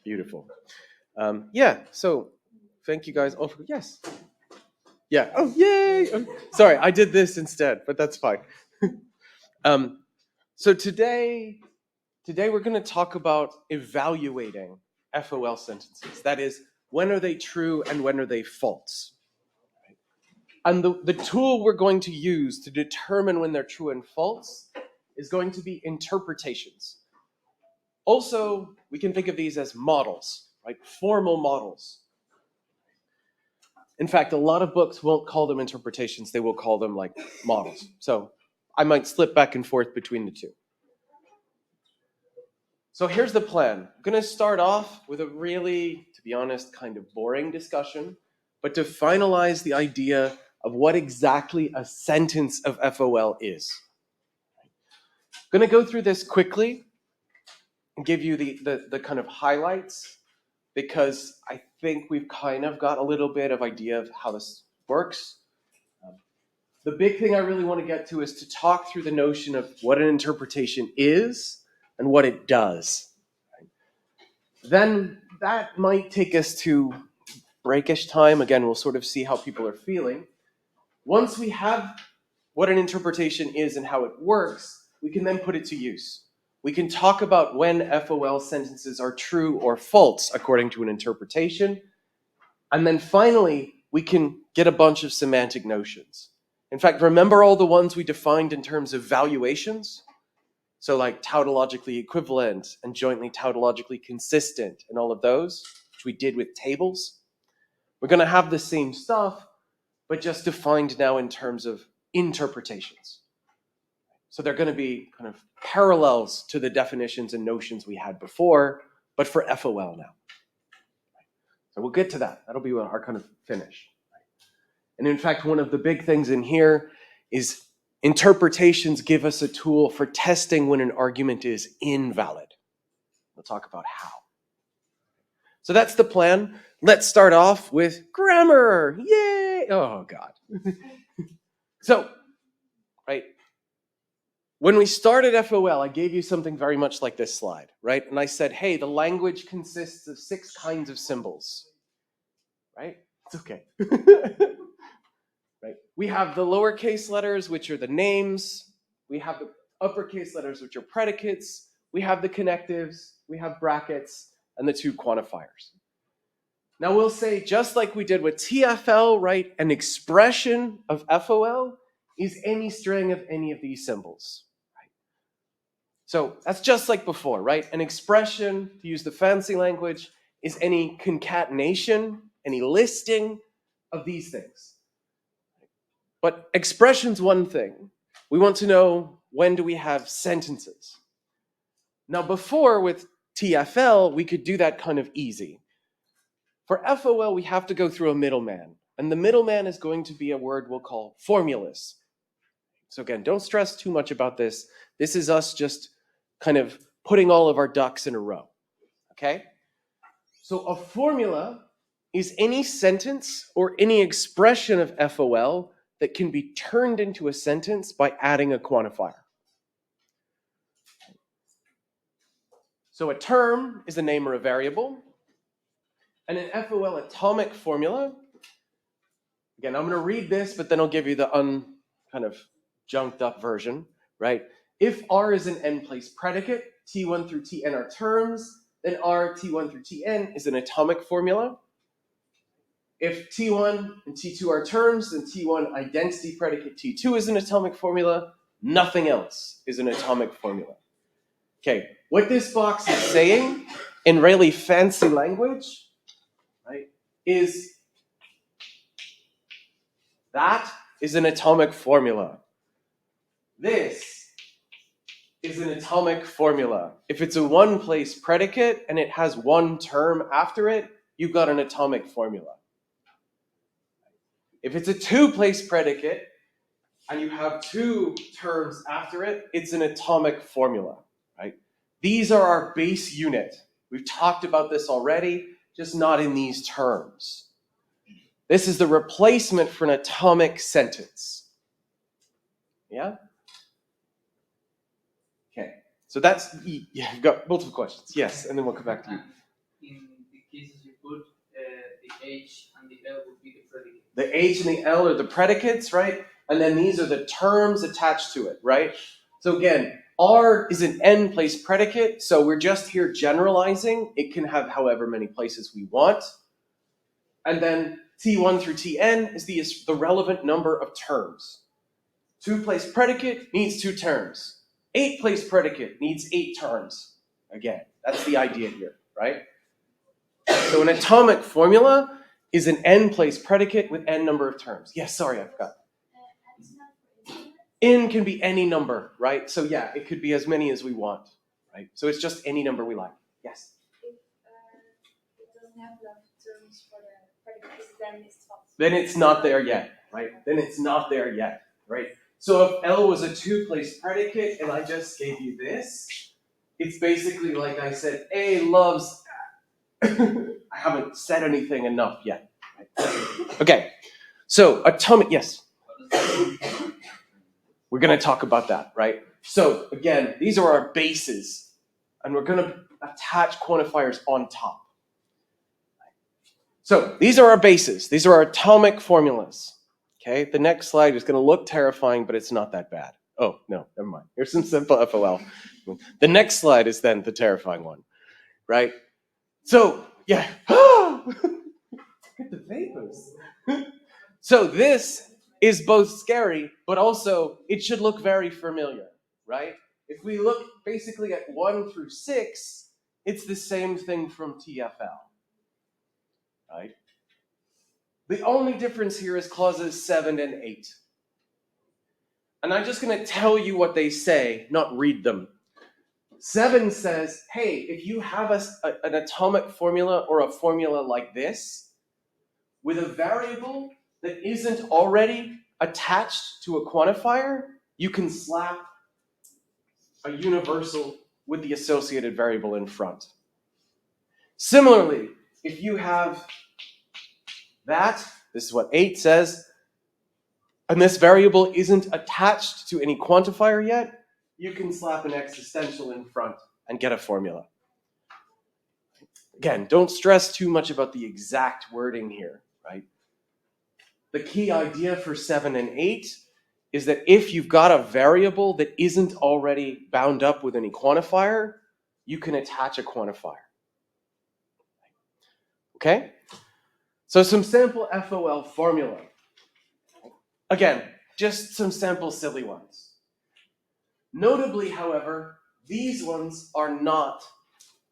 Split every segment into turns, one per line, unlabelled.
Beautiful. So thank you guys. Oh, yes. Yeah. Oh, yay. Sorry, I did this instead, but that's fine. um, so today we're going to talk about evaluating FOL sentences. That is, when are they true and when are they false? And the tool we're going to use to determine when they're true and false is going to be interpretations. Also, we can think of these as models, right? Formal models. In fact, a lot of books won't call them interpretations. They will call them like models. So I might slip back and forth between the two. So here's the plan. I'm going to start off with a really, to be honest, kind of boring discussion, but to finalize the idea of what exactly a sentence of FOL is. I'm going to go through this quickly and give you the kind of highlights, because I think we've kind of got a little bit of idea of how this works. The big thing I really want to get to is to talk through the notion of what an interpretation is and what it does. Then that might take us to breakish time. Again, we'll sort of see how people are feeling. Once we have what an interpretation is and how it works, we can then put it to use. We can talk about when FOL sentences are true or false according to an interpretation. And then finally, we can get a bunch of semantic notions. In fact, remember all the ones we defined in terms of valuations? So like tautologically equivalent and jointly tautologically consistent and all of those, which we did with tables. We're going to have the same stuff, but just defined now in terms of interpretations. So they're going to be kind of parallels to the definitions and notions we had before, but for FOL now. So we'll get to that. That'll be our kind of finish. And in fact, one of the big things in here is interpretations give us a tool for testing when an argument is invalid. We'll talk about how. So that's the plan. Let's start off with grammar. Yay! Oh, God. So, right, when we started FOL, I gave you something very much like this slide, right? And I said, hey, the language consists of 6 kinds of symbols, right? It's okay. Right? We have the lowercase letters, which are the names. We have the uppercase letters, which are predicates. We have the connectives. We have brackets and the 2 quantifiers. Now we'll say, just like we did with TFL, right? An expression of FOL is any string of any of these symbols. Right? So that's just like before, right? An expression, to use the fancy language, is any concatenation, any listing of these things. But expression's one thing. We want to know, when do we have sentences? Now before, with TFL, we could do that kind of easy. For FOL, we have to go through a middleman. And the middleman is going to be a word we'll call formulas. So again, don't stress too much about this. This is us just kind of putting all of our ducks in a row. Okay? So a formula is any sentence or any expression of FOL that can be turned into a sentence by adding a quantifier. So a term is a name or a variable. And an FOL atomic formula, again, I'm going to read this, but then I'll give you the kind of junked up version, right? If R is an n-place predicate, T1 through Tn are terms, then R, T1 through Tn is an atomic formula. If T1 and T2 are terms, then T1 identity predicate T2 is an atomic formula. Nothing else is an atomic formula. Okay, what this box is saying in really fancy language, right, is that is an atomic formula. This is an atomic formula. If it's a one-place predicate and it has one term after it, you've got an atomic formula. If it's a two-place predicate and you have 2 terms after it, it's an atomic formula, right? These are our base unit. We've talked about this already, just not in these terms. This is the replacement for an atomic sentence. Yeah? Okay, so that's, you've got multiple questions. Yes, and then we'll come back to you.
in the cases you put, the H and the L would be the predicate.
The H and the L are the predicates, right? And then these are the terms attached to it, right? So again, R is an n-place predicate, so we're just here generalizing. It can have however many places we want. And then T1 through Tn is the relevant number of terms. 2-place predicate needs 2 terms. 8-place predicate needs 8 terms. Again, that's the idea here, right? So an atomic formula is an n-place predicate with n number of terms. Yes, sorry, I forgot. N can be any number, right? So yeah, it could be as many as we want, right? So it's just any number we like. Yes?
If it doesn't have enough terms for the predicates, then it's not.
Then it's not there yet, right? Then it's not there yet, right? So if L was a 2-place predicate and I just gave you this, it's basically like I said, A loves I haven't said anything enough yet. Right? Okay, so atomic, yes? We're going to talk about that, right? So again, these are our bases, and we're going to attach quantifiers on top. So these are our bases. These are our atomic formulas. Okay, the next slide is going to look terrifying, but it's not that bad. Oh, no, never mind. Here's some simple FOL. The next slide is then the terrifying one, right? So, yeah. Look at the vapors. So this is both scary, but also it should look very familiar, right? If we look basically at 1 through 6, it's the same thing from TFL, right? The only difference here is clauses 7 and 8. And I'm just going to tell you what they say, not read them. 7 says, hey, if you have an atomic formula or a formula like this, with a variable that isn't already attached to a quantifier, you can slap a universal with the associated variable in front. Similarly, if you have that, this is what 8 says, and this variable isn't attached to any quantifier yet, you can slap an existential in front and get a formula. Again, don't stress too much about the exact wording here, right? The key idea for 7 and 8 is that if you've got a variable that isn't already bound up with any quantifier, you can attach a quantifier. Okay? So some sample FOL formula. Again, just some sample silly ones. Notably, however, these ones are not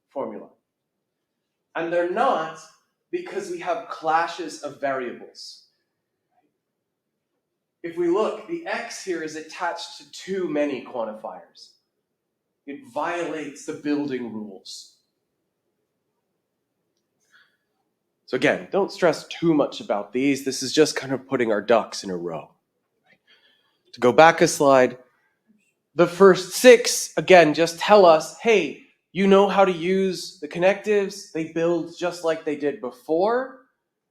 formula. And they're not because we have clashes of variables. If we look, the x here is attached to too many quantifiers. It violates the building rules. So again, don't stress too much about these. This is just kind of putting our ducks in a row. To go back a slide, the first 6, again, just tell us, hey, you know how to use the connectives. They build just like they did before.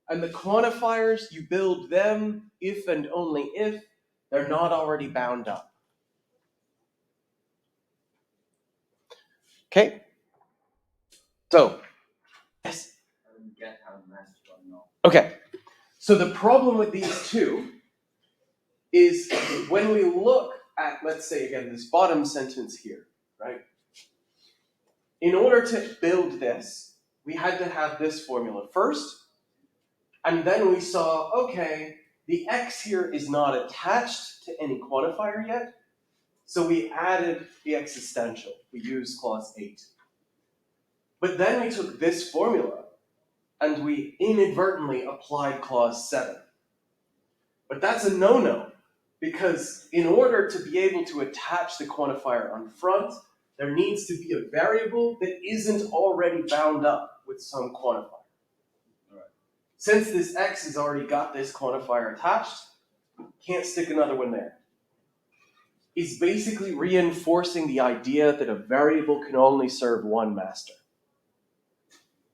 And the quantifiers, you build them if and only if they're not already bound up. Okay? So, yes?
I don't get how mass don't know.
Okay. So the problem with these two is when we look at, let's say again, this bottom sentence here, right? In order to build this, we had to have this formula first, and then we saw, okay, the x here is not attached to any quantifier yet, so we added the existential. We used clause 8. But then we took this formula, and we inadvertently applied clause 7. But that's a no-no, because in order to be able to attach the quantifier on front, there needs to be a variable that isn't already bound up with some quantifier. Since this x has already got this quantifier attached, can't stick another one there. It's basically reinforcing the idea that a variable can only serve one master.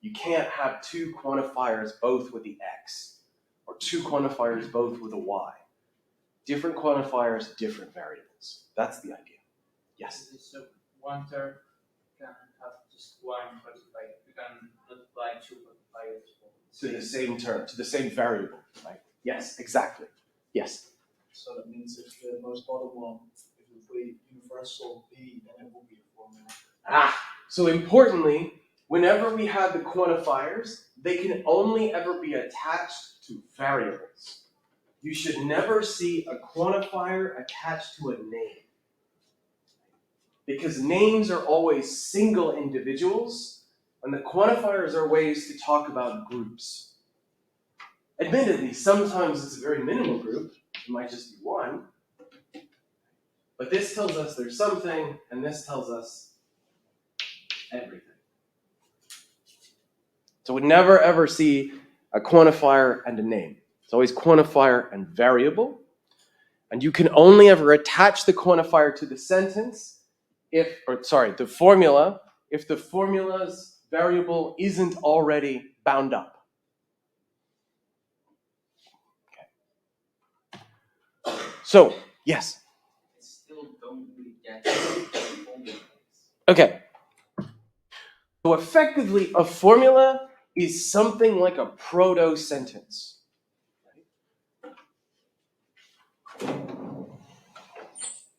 You can't have 2 quantifiers both with the x, or 2 quantifiers both with a y. Different quantifiers, different variables. That's the idea. Yes?
So one term can have just one multiplier. You can multiply
to the same term, to the same variable, right? Yes, exactly. Yes.
So that means if the most bottom one, if you put universal b, then it will be a formula.
So importantly, whenever we have the quantifiers, they can only ever be attached to variables. You should never see a quantifier attached to a name. Because names are always single individuals, and the quantifiers are ways to talk about groups. Admittedly, sometimes it's a very minimal group, it might just be one, but this tells us there's something, and this tells us everything. So we'd never ever see a quantifier and a name. It's always quantifier and variable. And you can only ever attach the quantifier to the sentence the formula, if the formula's variable isn't already bound up. Okay. So, yes?
I still don't really get what the formula is.
Okay. So effectively, a formula is something like a proto-sentence.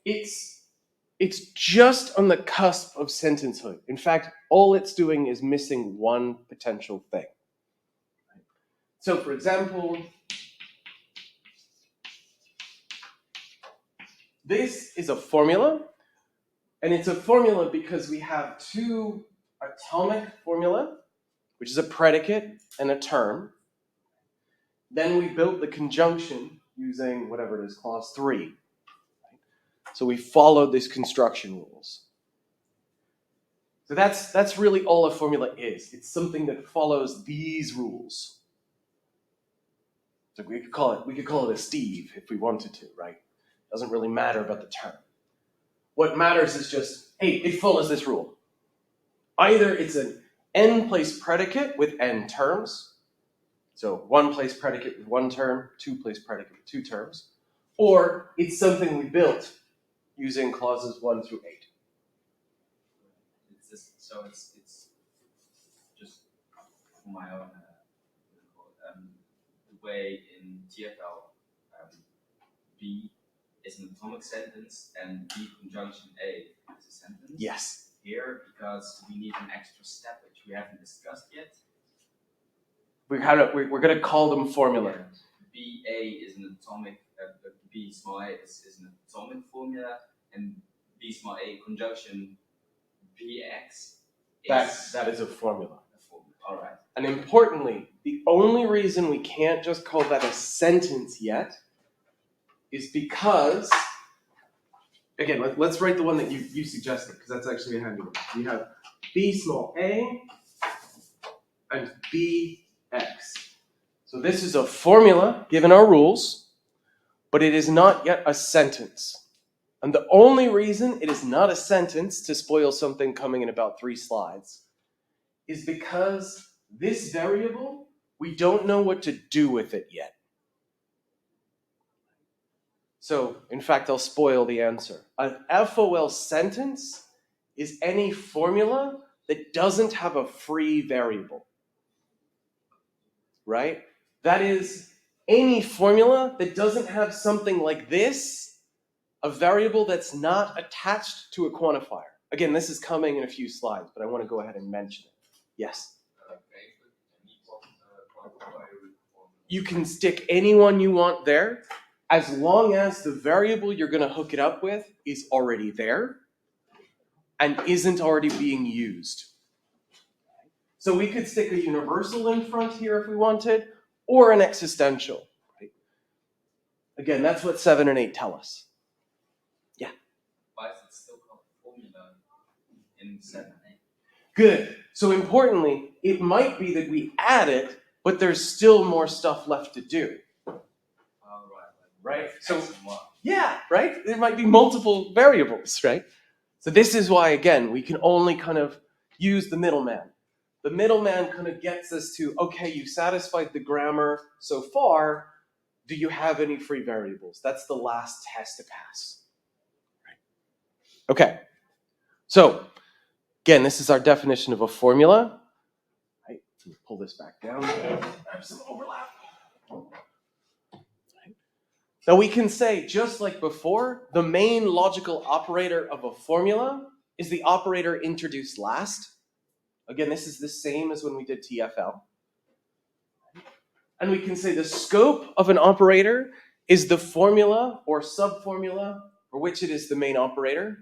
It's just on the cusp of sentencehood. In fact, all it's doing is missing one potential thing. So, for example, this is a formula, and it's a formula because we have two atomic formula, which is a predicate and a term. Then we built the conjunction using whatever it is, clause 3. So we followed these construction rules. So that's really all a formula is. It's something that follows these rules. So we could call it a Steve if we wanted to, right? Doesn't really matter about the term. What matters is just, hey, it follows this rule. Either it's an n-place predicate with n terms, so one-place predicate with one term, two-place predicate with two terms, or it's something we built using clauses 1 through 8.
It's just for my own the way in TFL B is an atomic sentence and B conjunction A is a sentence.
Yes.
Here, because we need an extra step which we haven't discussed yet.
We're going to call them formula.
BA is an atomic, B small a is an atomic formula, and B small a conjunction BX
That is a formula.
All right.
And importantly, the only reason we can't just call that a sentence yet is because, again, let's write the one that you suggested, because that's actually a handy one. We have B small a and BX. So this is a formula given our rules, but it is not yet a sentence. And the only reason it is not a sentence, to spoil something coming in about 3 slides, is because this variable, we don't know what to do with it yet. So, in fact, I'll spoil the answer. An FOL sentence is any formula that doesn't have a free variable. Right? That is, any formula that doesn't have something like this, a variable that's not attached to a quantifier. Again, this is coming in a few slides, but I want to go ahead and mention it. Yes? You can stick anyone you want there, as long as the variable you're going to hook it up with is already there and isn't already being used. So we could stick a universal in front here if we wanted, or an existential. Right? Again, that's what 7 and 8 tell us. Yeah?
Why is it still called formula in 7 and 8?
Good. So importantly, it might be that we add it, but there's still more stuff left to do. Right? So, yeah, right? There might be multiple variables, right? So this is why, again, we can only kind of use the middleman. The middleman kind of gets us to, okay, you satisfied the grammar so far. Do you have any free variables? That's the last test to pass. Right? Okay. So, again, this is our definition of a formula. Right? Pull this back down. I have some overlap. Now we can say, just like before, the main logical operator of a formula is the operator introduced last. Again, this is the same as when we did TFL. And we can say the scope of an operator is the formula or subformula for which it is the main operator,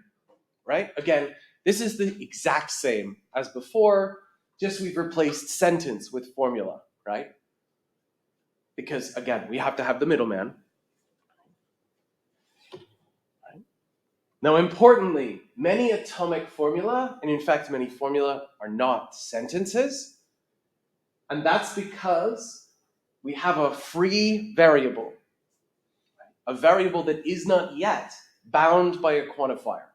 right? Again, this is the exact same as before, just we've replaced sentence with formula, right? Because again, we have to have the middleman. Now, importantly, many atomic formula, and in fact, many formula are not sentences. And that's because we have a free variable, a variable that is not yet bound by a quantifier.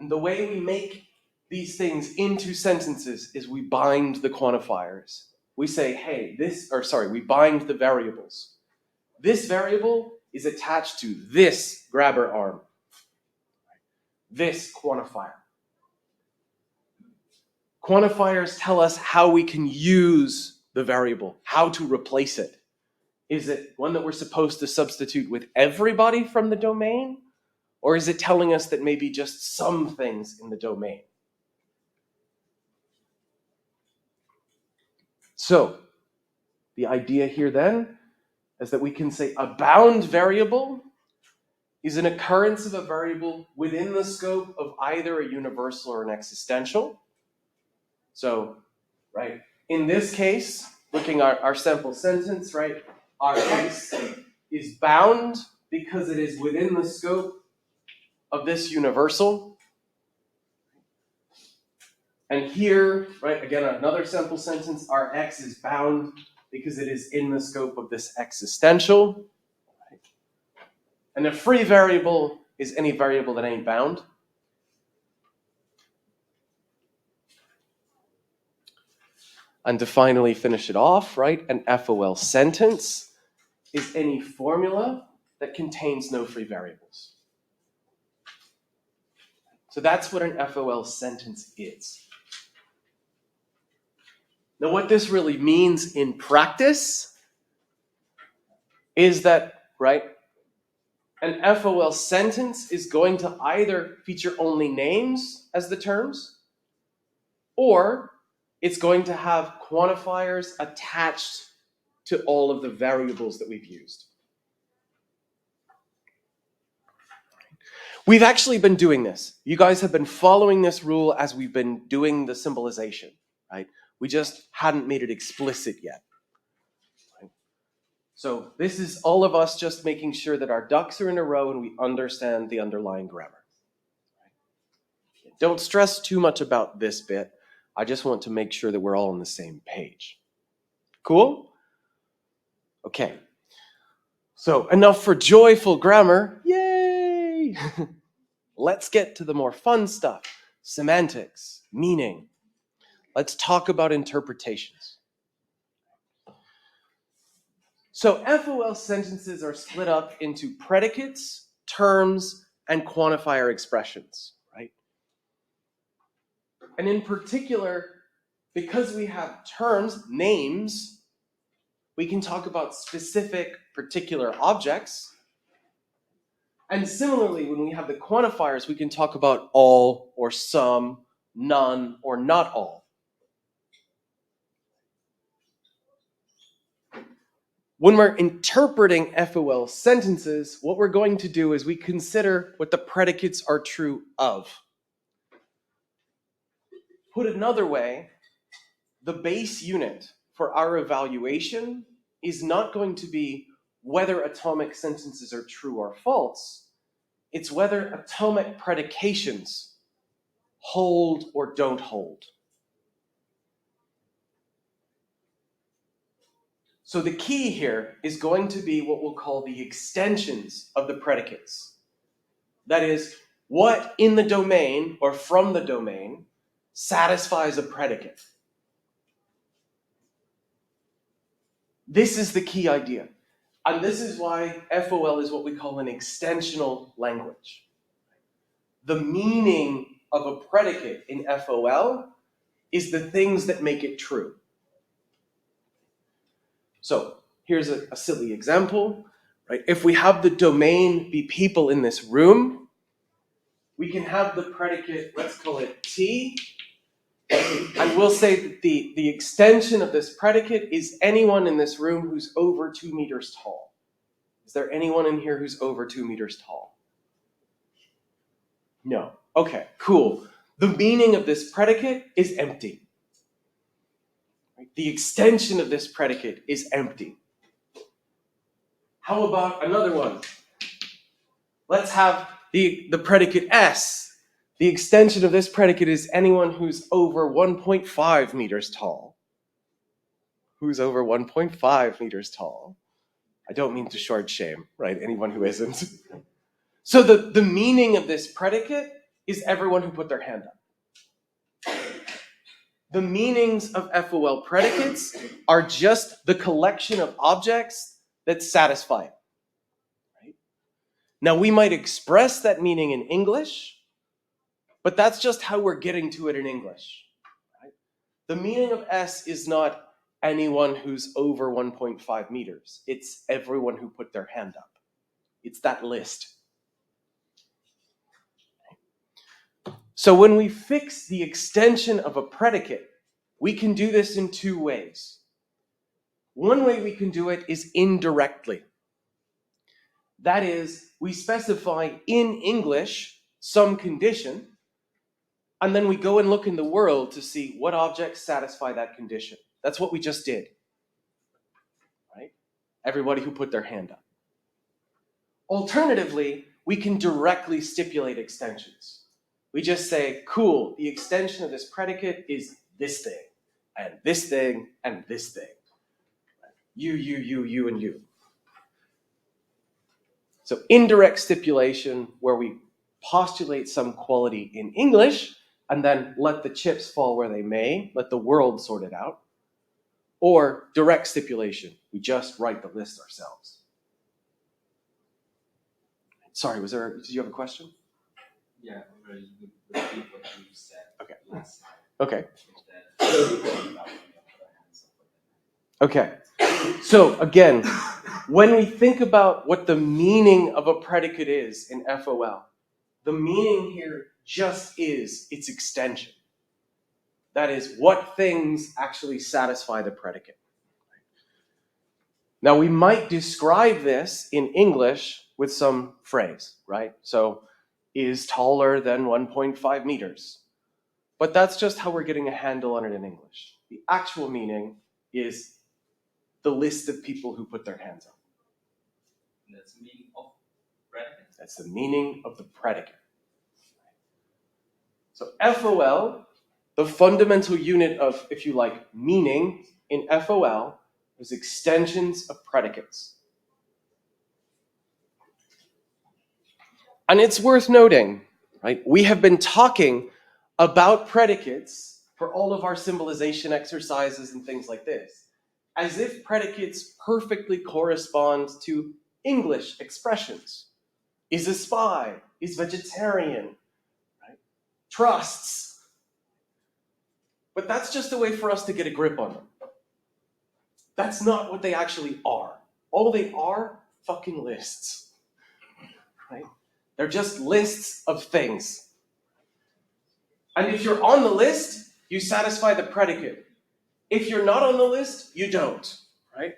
And the way we make these things into sentences is we bind the quantifiers. We say, hey, we bind the variables. This variable is attached to this grabber arm, this quantifier. Quantifiers tell us how we can use the variable, how to replace it. Is it one that we're supposed to substitute with everybody from the domain? Or is it telling us that maybe just some things in the domain? So, the idea here then is that we can say a bound variable is an occurrence of a variable within the scope of either a universal or an existential. So, right, in this case, looking at our sample sentence, right, our x is bound because it is within the scope of this universal. And here, right, again, another sample sentence, our x is bound because it is in the scope of this existential. And a free variable is any variable that ain't bound. And to finally finish it off, right, an FOL sentence is any formula that contains no free variables. So that's what an FOL sentence is. Now, what this really means in practice is that, right, an FOL sentence is going to either feature only names as the terms, or it's going to have quantifiers attached to all of the variables that we've used. We've actually been doing this. You guys have been following this rule as we've been doing the symbolization, right? We just hadn't made it explicit yet. Right? So this is all of us just making sure that our ducks are in a row and we understand the underlying grammar. Right? Don't stress too much about this bit. I just want to make sure that we're all on the same page. Cool? Okay. So enough for joyful grammar. Yay! Let's get to the more fun stuff. Semantics, meaning. Let's talk about interpretations. So FOL sentences are split up into predicates, terms, and quantifier expressions, right? And in particular, because we have terms, names, we can talk about specific particular objects. And similarly, when we have the quantifiers, we can talk about all or some, none or not all. When we're interpreting FOL sentences, what we're going to do is we consider what the predicates are true of. Put another way, the base unit for our evaluation is not going to be whether atomic sentences are true or false. It's whether atomic predications hold or don't hold. So the key here is going to be what we'll call the extensions of the predicates. That is, what in the domain or from the domain satisfies a predicate. This is the key idea. And this is why FOL is what we call an extensional language. The meaning of a predicate in FOL is the things that make it true. So here's a silly example, right? If we have the domain be people in this room, we can have the predicate, let's call it T. I will say that the extension of this predicate is anyone in this room who's over 2 meters tall. Is there anyone in here who's over 2 meters tall? No. Okay, cool. The meaning of this predicate is empty. The extension of this predicate is empty. How about another one? Let's have the predicate S. The extension of this predicate is anyone who's over 1.5 meters tall. Who's over 1.5 meters tall? I don't mean to short shame, right? Anyone who isn't. So the meaning of this predicate is everyone who put their hand up. The meanings of FOL predicates are just the collection of objects that satisfy it. Right? Now we might express that meaning in English, but that's just how we're getting to it in English. Right? The meaning of S is not anyone who's over 1.5 meters. It's everyone who put their hand up. It's that list. So when we fix the extension of a predicate, we can do this in two ways. One way we can do it is indirectly. That is, we specify in English some condition, and then we go and look in the world to see what objects satisfy that condition. That's what we just did. Right? Everybody who put their hand up. Alternatively, we can directly stipulate extensions. We just say, cool, the extension of this predicate is this thing, and this thing, and this thing. You, and you. So indirect stipulation, where we postulate some quality in English, and then let the chips fall where they may, let the world sort it out. Or direct stipulation, we just write the list ourselves. Sorry, did you have a question?
Yeah, really repeat what you said.
Okay.
Last time.
Okay.
That-
Okay. So again, when we think about what the meaning of a predicate is in FOL, the meaning here just is its extension. That is, what things actually satisfy the predicate. Now, we might describe this in English with some phrase, right? So, is taller than 1.5 meters. But that's just how we're getting a handle on it in English. The actual meaning is the list of people who put their hands up.
That's the meaning of predicate.
That's the meaning of the predicate. So FOL, the fundamental unit of, if you like, meaning in FOL, is extensions of predicates. And it's worth noting, right? We have been talking about predicates for all of our symbolization exercises and things like this, as if predicates perfectly correspond to English expressions. Is a spy, is vegetarian, right? Trusts. But that's just a way for us to get a grip on them. That's not what they actually are. All they are, fucking lists. Right? They're just lists of things. And if you're on the list, you satisfy the predicate. If you're not on the list, you don't. Right?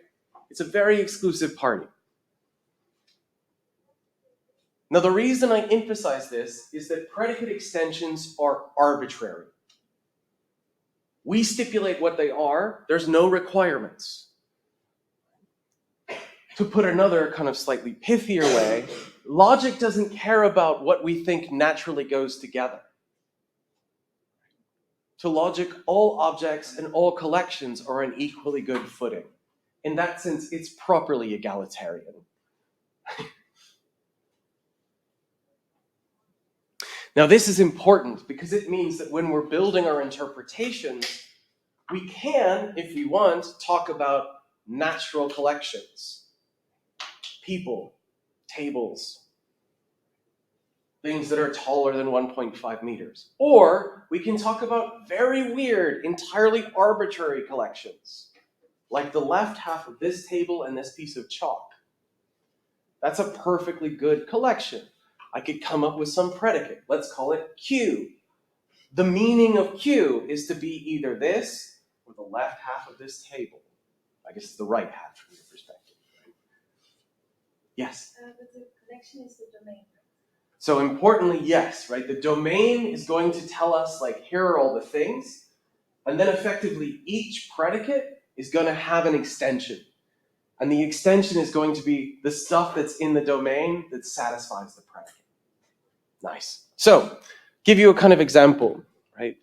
It's a very exclusive party. Now, the reason I emphasize this is that predicate extensions are arbitrary. We stipulate what they are. There's no requirements. To put another kind of slightly pithier way, logic doesn't care about what we think naturally goes together. To logic, all objects and all collections are on equally good footing. In that sense, it's properly egalitarian. Now, this is important because it means that when we're building our interpretations, we can, if we want, talk about natural collections, people, tables. things that are taller than 1.5 meters. Or we can talk about very weird, entirely arbitrary collections, like the left half of this table and this piece of chalk. That's a perfectly good collection. I could come up with some predicate. Let's call it Q. The meaning of Q is to be either this or the left half of this table. I guess it's the right half from your perspective. Right? Yes?
But the connection is the domain.
So importantly, yes, right? The domain is going to tell us, like, here are all the things, and then effectively each predicate is going to have an extension. And the extension is going to be the stuff that's in the domain that satisfies the predicate. Nice. So, give you a kind of example, right?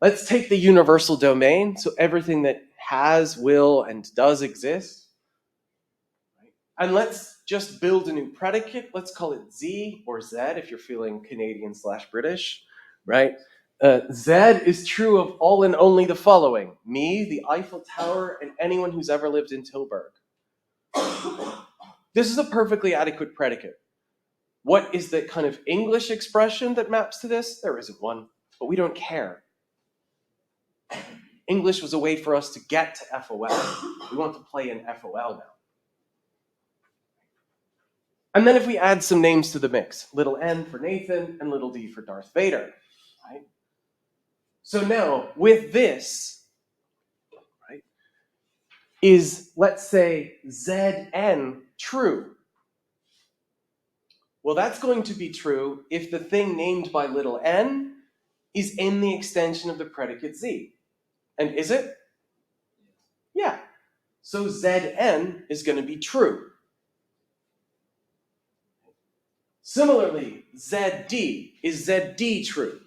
Let's take the universal domain, so everything that has, will, and does exist. Right? And let's just build a new predicate. Let's call it Z or Z if you're feeling Canadian/British, right? Z is true of all and only the following: me, the Eiffel Tower, and anyone who's ever lived in Tilburg. This is a perfectly adequate predicate. What is the kind of English expression that maps to this? There isn't one, but we don't care. English was a way for us to get to FOL. We want to play in FOL now. And then if we add some names to the mix, little n for Nathan and little d for Darth Vader, right? So now, with this, right, is, let's say, Zn true? Well, that's going to be true if the thing named by little n is in the extension of the predicate Z. And is it? Yeah. So Zn is going to be true. Similarly, Zd, is Zd true?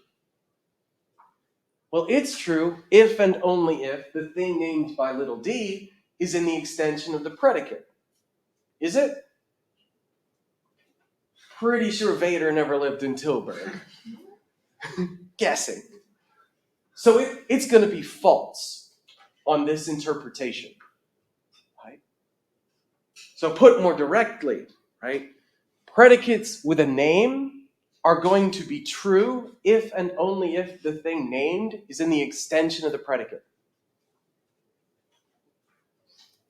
Well, it's true if and only if the thing named by little d is in the extension of the predicate. Is it? Pretty sure Vader never lived in Tilburg. Guessing. So it's going to be false on this interpretation. Right? So put more directly, right? Predicates with a name are going to be true if and only if the thing named is in the extension of the predicate.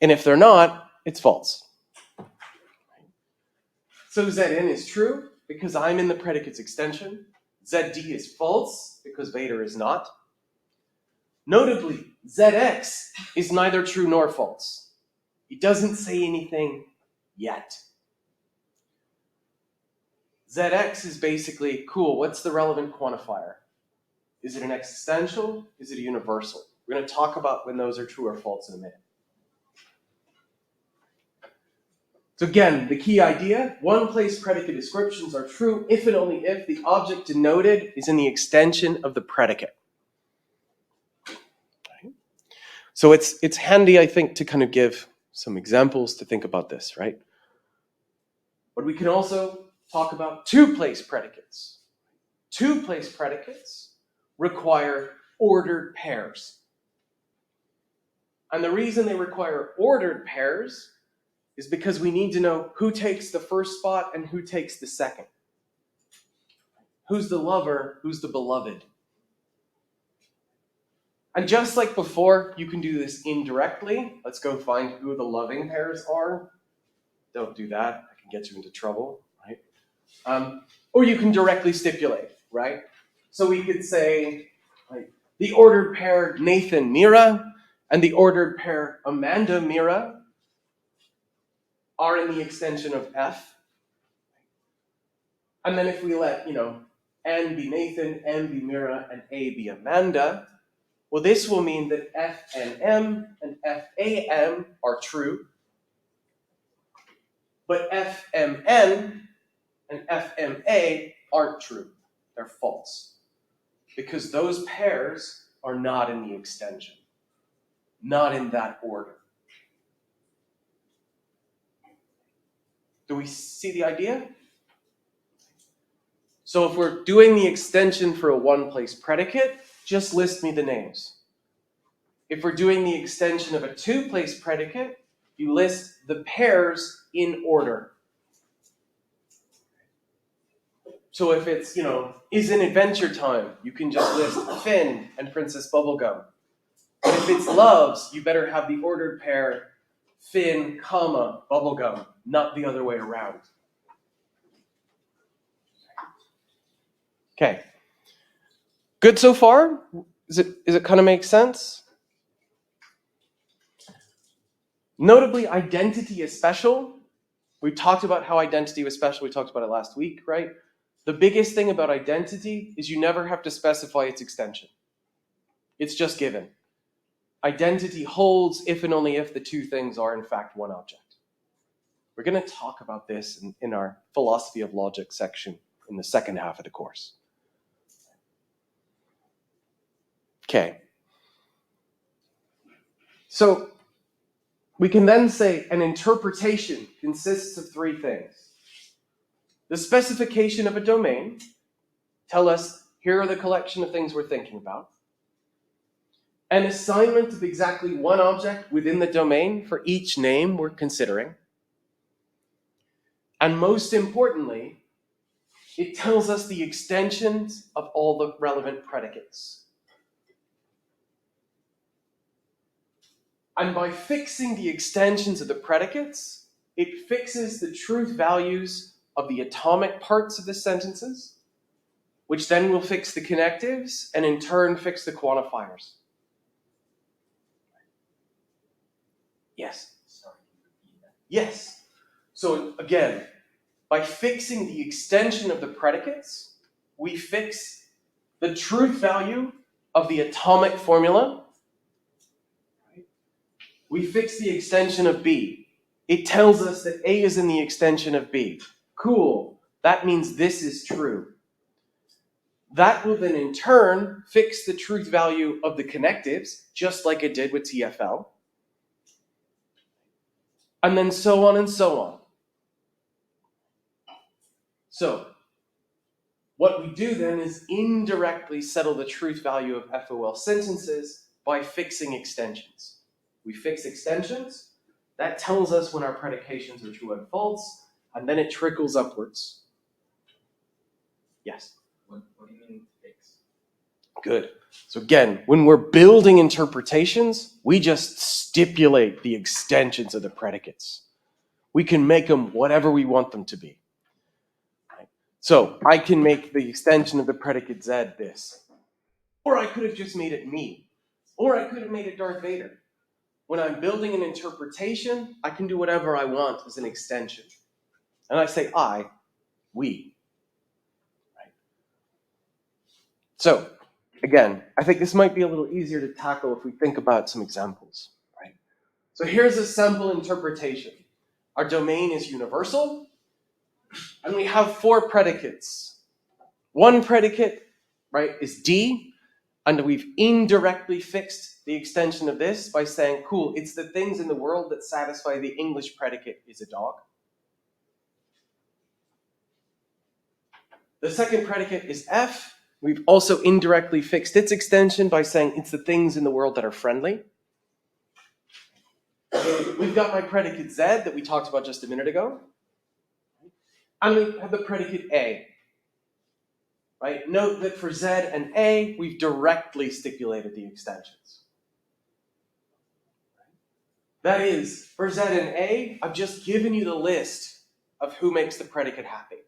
And if they're not, it's false. So Zn is true because I'm in the predicate's extension. Zd is false because Vader is not. Notably, Zx is neither true nor false. It doesn't say anything yet. Zx is basically, cool, what's the relevant quantifier? Is it an existential? Is it a universal? We're going to talk about when those are true or false in a minute. So again, the key idea, one-place predicate descriptions are true if and only if the object denoted is in the extension of the predicate. Right? So it's handy, I think, to kind of give some examples to think about this, right? But we can also talk about two-place predicates. Two-place predicates require ordered pairs. And the reason they require ordered pairs is because we need to know who takes the first spot and who takes the second. Who's the lover, who's the beloved. And just like before, you can do this indirectly. Let's go find who the loving pairs are. Don't do that, I can get you into trouble, right? Or you can directly stipulate, right? So we could say, like, the ordered pair Nathan-Mira and the ordered pair Amanda-Mira are in the extension of F. And then if we let, N be Nathan, M be Mira, and A be Amanda, well, this will mean that F and M and FAM are true, but FMN and FMA aren't true. They're false. Because those pairs are not in the extension, not in that order. Do we see the idea? So if we're doing the extension for a one-place predicate, just list me the names. If we're doing the extension of a two-place predicate, you list the pairs in order. So if it's, is in Adventure Time, you can just list Finn and Princess Bubblegum. But if it's loves, you better have the ordered pair Finn, comma, Bubblegum, not the other way around. Okay. Good so far? Is it kind of make sense? Notably, identity is special. We talked about how identity was special. We talked about it last week, right? The biggest thing about identity is you never have to specify its extension. It's just given. Identity holds if and only if the two things are in fact one object. We're going to talk about this in our philosophy of logic section in the second half of the course. Okay. So we can then say an interpretation consists of three things. The specification of a domain, tell us here are the collection of things we're thinking about. An assignment of exactly one object within the domain for each name we're considering. And most importantly, it tells us the extensions of all the relevant predicates. And by fixing the extensions of the predicates, it fixes the truth values of the atomic parts of the sentences, which then will fix the connectives and in turn fix the quantifiers. Yes?
Sorry, can you repeat that?
Yes. So again, by fixing the extension of the predicates, we fix the truth value of the atomic formula. We fix the extension of B. It tells us that A is in the extension of B. Cool. That means this is true. That will then in turn fix the truth value of the connectives, just like it did with TFL. And then so on and so on. So, what we do then is indirectly settle the truth value of FOL sentences by fixing extensions. We fix extensions. That tells us when our predications are true and false, and then it trickles upwards. Yes?
What do you mean fix?
Good. So again, when we're building interpretations, we just stipulate the extensions of the predicates. We can make them whatever we want them to be. Right? So I can make the extension of the predicate Z this. Or I could have just made it me. Or I could have made it Darth Vader. When I'm building an interpretation, I can do whatever I want as an extension. And I say I, we. Right? So, again, I think this might be a little easier to tackle if we think about some examples. Right? So here's a simple interpretation. Our domain is universal, and we have four predicates. One predicate, right, is D, and we've indirectly fixed the extension of this by saying, cool, it's the things in the world that satisfy the English predicate is a dog. The second predicate is F. We've also indirectly fixed its extension by saying it's the things in the world that are friendly. We've got my predicate Z that we talked about just a minute ago. And we have the predicate A. Right? Note that for Z and A, we've directly stipulated the extensions. That is, for Z and A, I've just given you the list of who makes the predicate happy.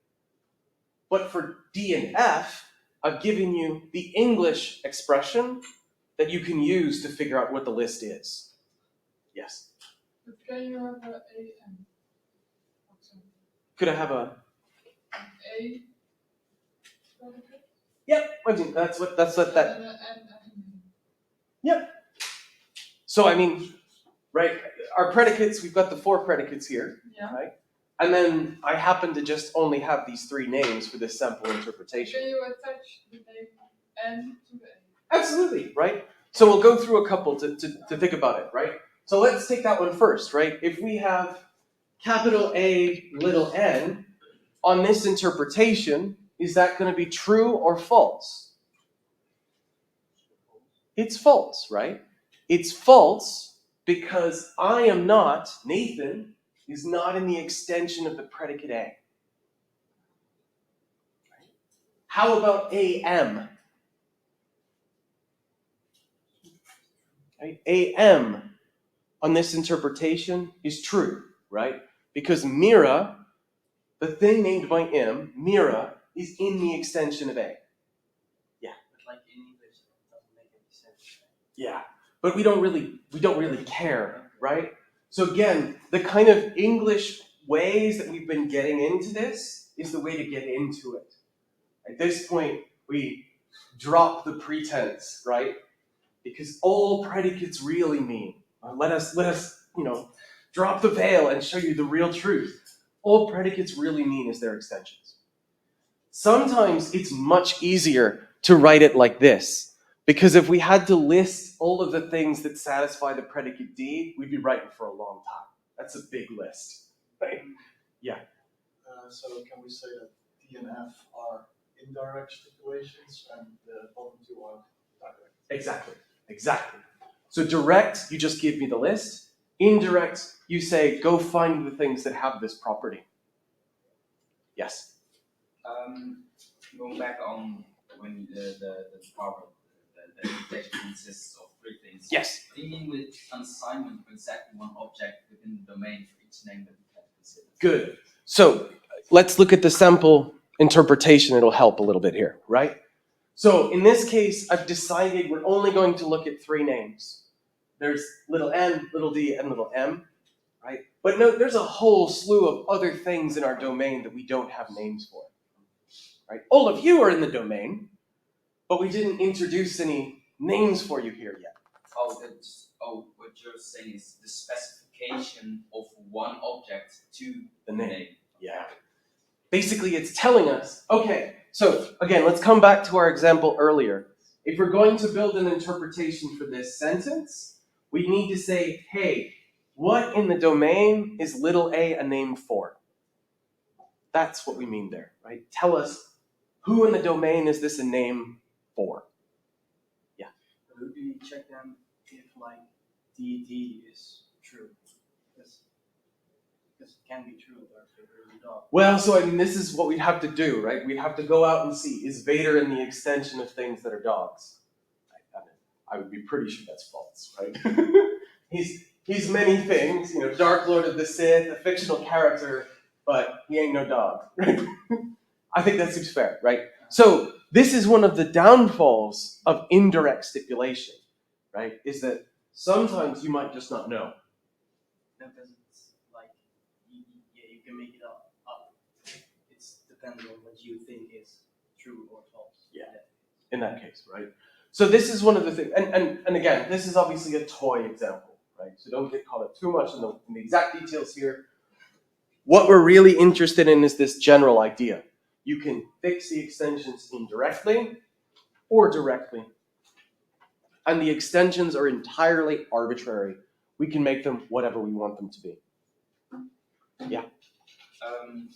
But for D and F, I've given you the English expression that you can use to figure out what the list is. Yes?
But can you have a AM?
Could I have a...
A?
Yep, I think that's what that...
And
Yep. So, I mean, right, our predicates, we've got the four predicates here,
yeah.
right? And then I happen to just only have these three names for this sample interpretation.
Can you attach the name N to the A?
Absolutely, right? So we'll go through a couple to think about it, right? So let's take that one first, right? If we have capital A, little n, on this interpretation, is that going to be true or false? It's false, right? It's false because I am not, Nathan, is not in the extension of the predicate A. How about AM? Right? AM on this interpretation is true, right? Because Mira, the thing named by M, Mira, is in the extension of A.
But like in English, it doesn't make any sense.
Yeah, but we don't really care, right? So again, the kind of English ways that we've been getting into this is the way to get into it. At this point, we drop the pretense, right? Because all predicates really mean. Let us, drop the veil and show you the real truth. All predicates really mean is their extensions. Sometimes it's much easier to write it like this, because if we had to list all of the things that satisfy the predicate D, we'd be writing for a long time. That's a big list, right?
So can we say that D and F are indirect stipulations and the bottom two are direct?
Exactly. So direct, you just give me the list. Indirect, you say, go find the things that have this property. Yes?
Going back on when the problem, the interpretation consists of three things.
Yes.
What do you mean with an assignment for exactly one object within the domain for each name that we have considered?
Good. So let's look at the sample interpretation. It'll help a little bit here, right? So in this case, I've decided we're only going to look at three names. There's little n, little d, and little m, right? But note, there's a whole slew of other things in our domain that we don't have names for, right? All of you are in the domain, but we didn't introduce any names for you here yet.
What you're saying is the specification of one object to
The
the
name.
name.
Yeah. Basically, it's telling us, okay, so again, let's come back to our example earlier. If we're going to build an interpretation for this sentence, we need to say, hey, what in the domain is little a name for? That's what we mean there, right? Tell us, who in the domain is this a name for?
But who do you check them if like DD is true? Because it can be true, but if it's not.
Well, so I mean, this is what we'd have to do, right? We'd have to go out and see, is Vader in the extension of things that are dogs? I would be pretty sure that's false, right? he's many things, Dark Lord of the Sith, a fictional character, but he ain't no dog, right? I think that seems fair, right? So this is one of the downfalls of indirect stipulation, right? Is that sometimes you might just not know.
Because it's like, you can make it up. It depends on what you think is true or false.
Yeah. In that case, right? So this is one of the things, and again, this is obviously a toy example, right? So don't get caught up too much in the exact details here. What we're really interested in is this general idea. You can fix the extensions indirectly or directly. And the extensions are entirely arbitrary. We can make them whatever we want them to be.
On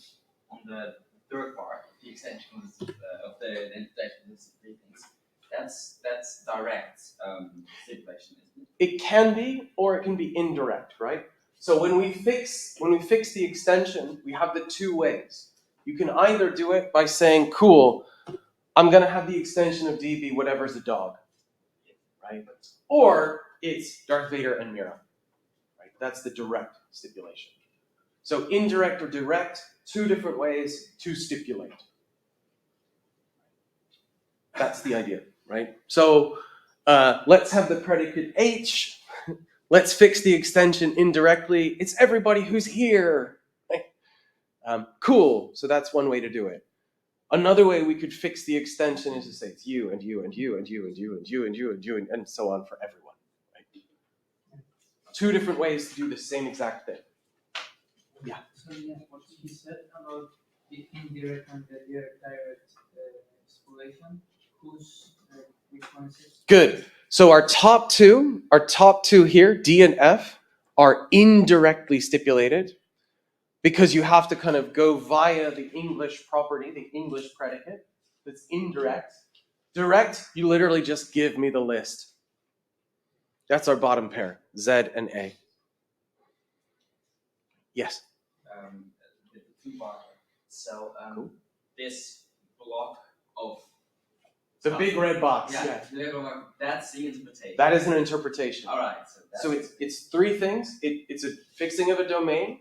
the third part, the extension of the interpretation of these three things, that's direct stipulation, isn't it?
It can be, or it can be indirect, right? So when we fix the extension, we have the two ways. You can either do it by saying, cool, I'm going to have the extension of D be whatever's a dog, right? Or it's Darth Vader and Mira, right? That's the direct stipulation. So indirect or direct, two different ways to stipulate. That's the idea, right? So let's have the predicate H. Let's fix the extension indirectly. It's everybody who's here. Right? Cool. So that's one way to do it. Another way we could fix the extension is to say it's you and you and you and you and you and you and you and you and so on for everyone. Right? Two different ways to do the same exact thing. Yeah.
So yeah, what he said about the indirect and the direct stipulation, which one is it?
Good. So our top two here, D and F, are indirectly stipulated because you have to kind of go via the English property, the English predicate. That's indirect. Direct, you literally just give me the list. That's our bottom pair, Z and A. Yes.
The two-part. So
Cool.
this block of
The big red box.
yeah, that's the interpretation.
That is an interpretation.
All right. So, that's
So it's three things. It's a fixing of a domain,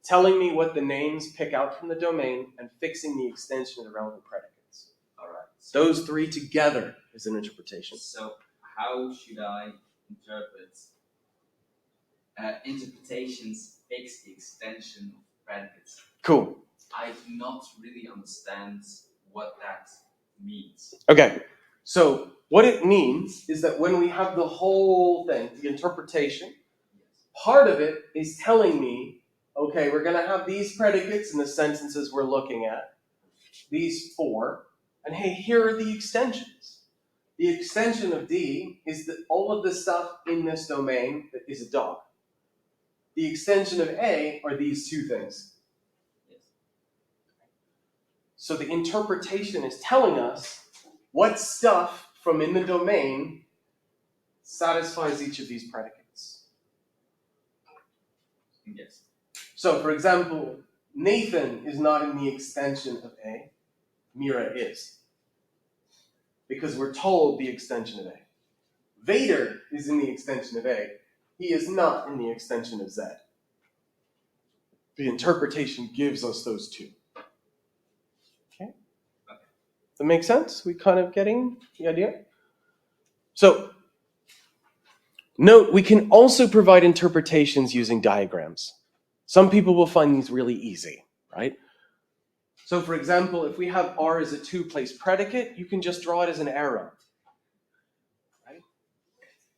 telling me what the names pick out from the domain, and fixing the extension of the relevant predicates.
all right.
Those three together is an interpretation.
So how should I interpret interpretations fix the extension of predicates?
Cool.
I do not really understand what that means.
Okay. So what it means is that when we have the whole thing, the interpretation, part of it is telling me, okay, we're going to have these predicates in the sentences we're looking at, these four, and hey, here are the extensions. The extension of D is that all of the stuff in this domain that is a dog. The extension of A are these two things.
Yes.
So the interpretation is telling us what stuff from in the domain satisfies each of these predicates.
Yes.
So, for example, Nathan is not in the extension of A. Mira is. Because we're told the extension of A. Vader is in the extension of A. He is not in the extension of Z. The interpretation gives us those two. Okay? That makes sense? We kind of getting the idea? So, note, we can also provide interpretations using diagrams. Some people will find these really easy, right? So for example, if we have R as a two-place predicate, you can just draw it as an arrow, right?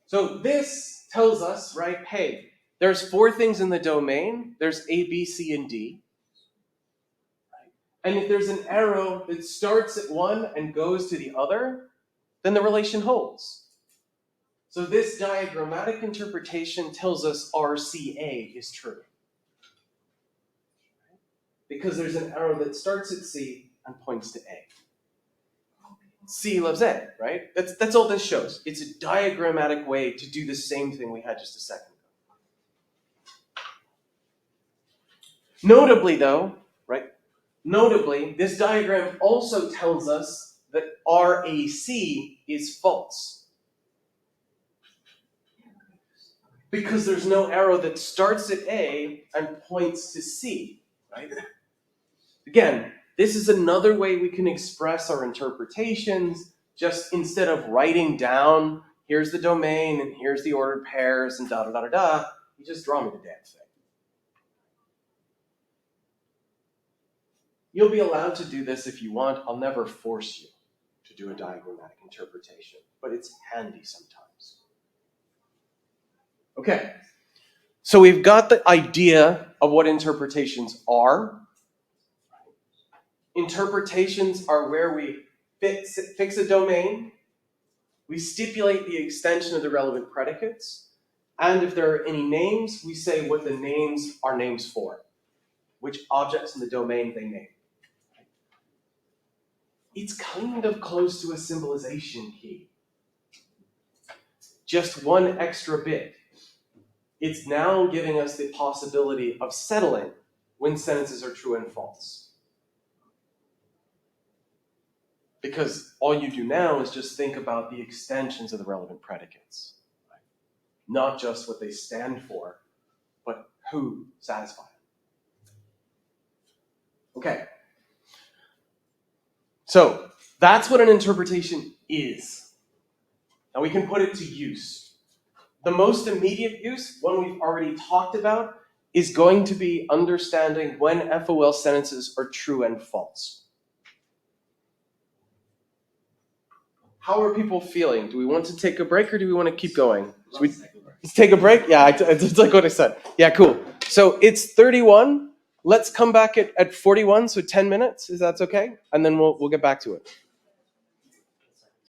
So this tells us, right, hey, there's four things in the domain. There's A, B, C, and D. Right? And if there's an arrow that starts at one and goes to the other, then the relation holds. So this diagrammatic interpretation tells us RCA is true. Because there's an arrow that starts at C and points to A. C loves A, right? That's all this shows. It's a diagrammatic way to do the same thing we had just a second ago. Notably though, right? Notably, this diagram also tells us that RAC is false. Because there's no arrow that starts at A and points to C, right? Again, this is another way we can express our interpretations, just instead of writing down, here's the domain, and here's the ordered pairs, and da-da-da-da-da, you just draw me the damn thing. You'll be allowed to do this if you want. I'll never force you to do a diagrammatic interpretation, but it's handy sometimes. Okay, so we've got the idea of what interpretations are. Interpretations are where we fix a domain, we stipulate the extension of the relevant predicates, and if there are any names, we say what the names are names for, which objects in the domain they name. It's kind of close to a symbolization key. Just one extra bit. It's now giving us the possibility of settling when sentences are true and false. Because all you do now is just think about the extensions of the relevant predicates. Right? Not just what they stand for, but who satisfy them. Okay. So, that's what an interpretation is. Now we can put it to use. The most immediate use, one we've already talked about, is going to be understanding when FOL sentences are true and false. How are people feeling? Do we want to take a break or do we want to keep going? Let's take a break? Yeah, it's like what I said. Yeah, cool. So it's 31. Let's come back at 41, so 10 minutes, if that's okay? And then we'll get back to it.